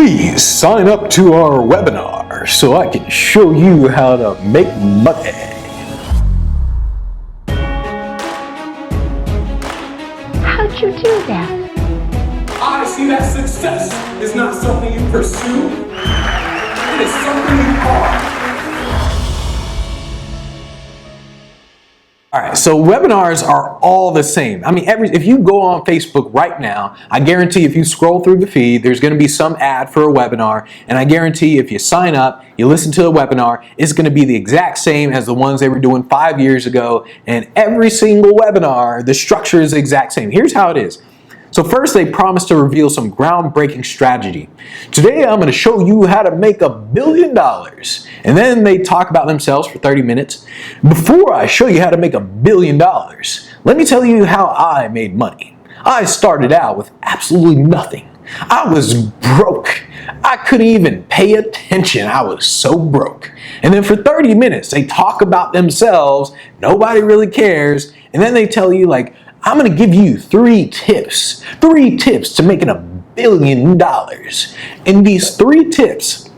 Please sign up to our webinar so I can show you how to make money. How'd you do that? I see that success is not something you pursue, it is something you are. All right, so webinars are all the same. I mean, if you go on Facebook right now, I guarantee if you scroll through the feed, there's going to be some ad for a webinar, and I guarantee if you sign up, you listen to the webinar, it's going to be the exact same as the ones they were doing 5 years ago, and every single webinar, the structure is the exact same. Here's how it is. So first, they promise to reveal some groundbreaking strategy. Today, I'm going to show you how to make $1 billion. And then they talk about themselves for 30 minutes. Before I show you how to make $1 billion, let me tell you how I made money. I started out with absolutely nothing. I was broke. I couldn't even pay attention. I was so broke. And then for 30 minutes, they talk about themselves. Nobody really cares. And then they tell you, like, I'm going to give you three tips to making $1 billion. And these 3 tips,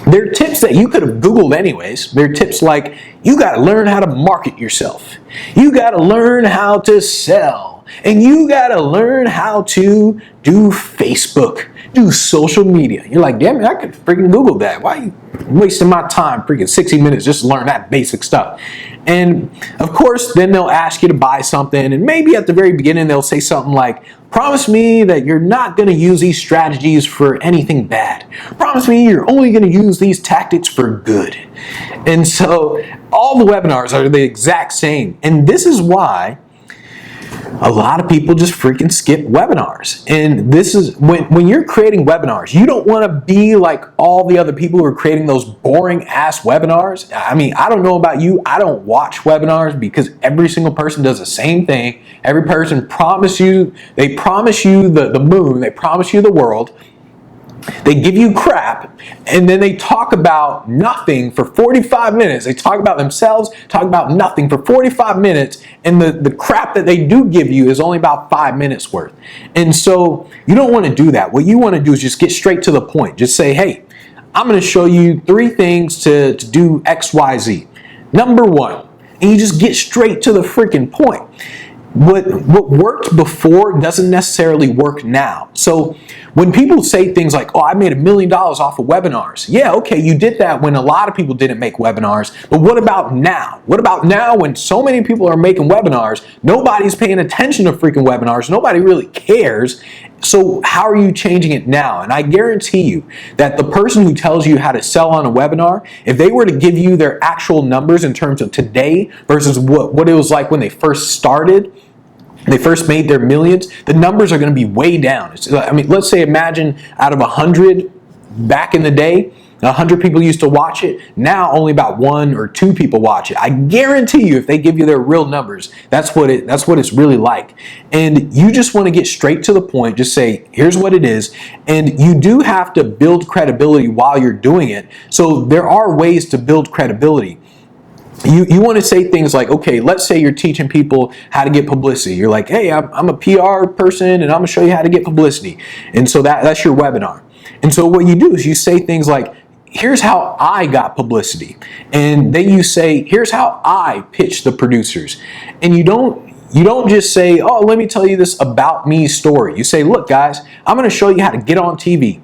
they're tips that you could have Googled anyways. They're tips like, you got to learn how to market yourself. You got to learn how to sell. And you got to learn how to do Facebook, do social media. You're like, damn it, I could freaking Google that. Why are you wasting my time freaking 60 minutes just to learn that basic stuff? And of course, then they'll ask you to buy something. And maybe at the very beginning, they'll say something like, promise me that you're not going to use these strategies for anything bad. Promise me you're only going to use these tactics for good. And so all the webinars are the exact same. And this is why a lot of people just freaking skip webinars. And this is when you're creating webinars, you don't want to be like all the other people who are creating those boring ass webinars. I mean, I don't know about you. I don't watch webinars because every single person does the same thing. Every person they promise you the moon, they promise you the world. They give you crap, and then they talk about nothing for 45 minutes. They talk about themselves, talk about nothing for 45 minutes, and the crap that they do give you is only about 5 minutes worth. And so you don't want to do that. What you want to do is just get straight to the point. Just say, hey, I'm going to show you 3 things to do X, Y, Z. Number 1, and you just get straight to the freaking point. What worked before doesn't necessarily work now. So when people say things like, oh, I made $1 million off of webinars. Yeah, okay, you did that when a lot of people didn't make webinars. But what about now? What about now when so many people are making webinars? Nobody's paying attention to freaking webinars. Nobody really cares. So how are you changing it now? And I guarantee you that the person who tells you how to sell on a webinar, if they were to give you their actual numbers in terms of today versus what it was like when they first started, they first made their millions, the numbers are going to be way down. I mean, let's say imagine out of 100 back in the day, 100 people used to watch it. Now only about 1 or 2 people watch it. I guarantee you if they give you their real numbers, that's what it's really like. And you just want to get straight to the point. Just say, here's what it is. And you do have to build credibility while you're doing it. So there are ways to build credibility. You want to say things like, okay, let's say you're teaching people how to get publicity. You're like, hey, I'm a PR person and I'm going to show you how to get publicity. And so that's your webinar. And so what you do is you say things like, here's how I got publicity. And then you say, here's how I pitch the producers. And you don't just say, oh, let me tell you this about me story. You say, look, guys, I'm going to show you how to get on TV.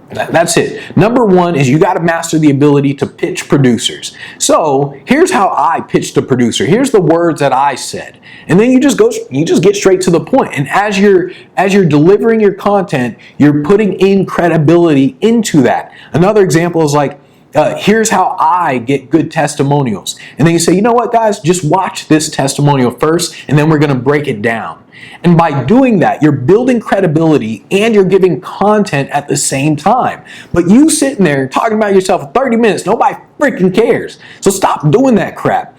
That's it. Number 1 is you got to master the ability to pitch producers. So here's how I pitched a producer. Here's the words that I said. And then you just get straight to the point. And as you're delivering your content, you're putting in credibility into that. Another example is like, here's how I get good testimonials. And then you say, you know what, guys, just watch this testimonial first, and then we're going to break it down. And by doing that, you're building credibility and you're giving content at the same time. But you sitting there talking about yourself for 30 minutes, nobody freaking cares. So stop doing that crap.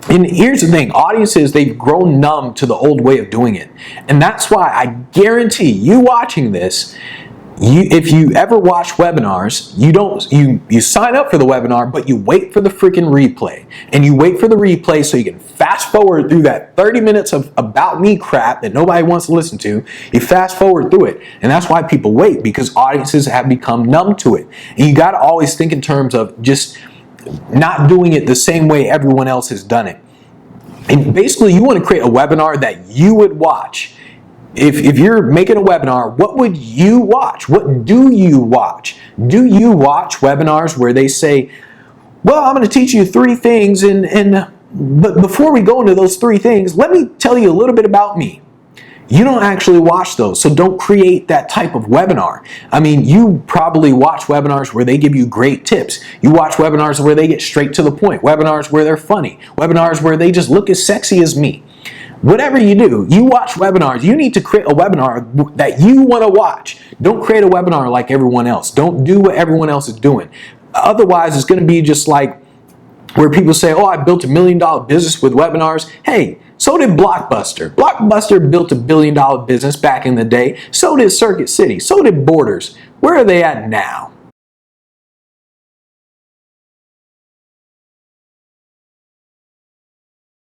And here's the thing, audiences, they've grown numb to the old way of doing it. And that's why I guarantee you watching this, If you ever watch webinars, you sign up for the webinar, but you wait for the freaking replay. And you wait for the replay so you can fast forward through that 30 minutes of about me crap that nobody wants to listen to. You fast forward through it. And that's why people wait, because audiences have become numb to it. And you got to always think in terms of just not doing it the same way everyone else has done it. And basically, you want to create a webinar that you would watch. If you're making a webinar, what would you watch? What do you watch? Do you watch webinars where they say, well, I'm going to teach you 3 things, but before we go into those 3 things, let me tell you a little bit about me. You don't actually watch those, so don't create that type of webinar. I mean, you probably watch webinars where they give you great tips. You watch webinars where they get straight to the point, webinars where they're funny, webinars where they just look as sexy as me. Whatever you do, you watch webinars. You need to create a webinar that you want to watch. Don't create a webinar like everyone else. Don't do what everyone else is doing. Otherwise, it's going to be just like where people say, oh, I built $1 million business with webinars. Hey, so did Blockbuster. Blockbuster built $1 billion business back in the day. So did Circuit City. So did Borders. Where are they at now?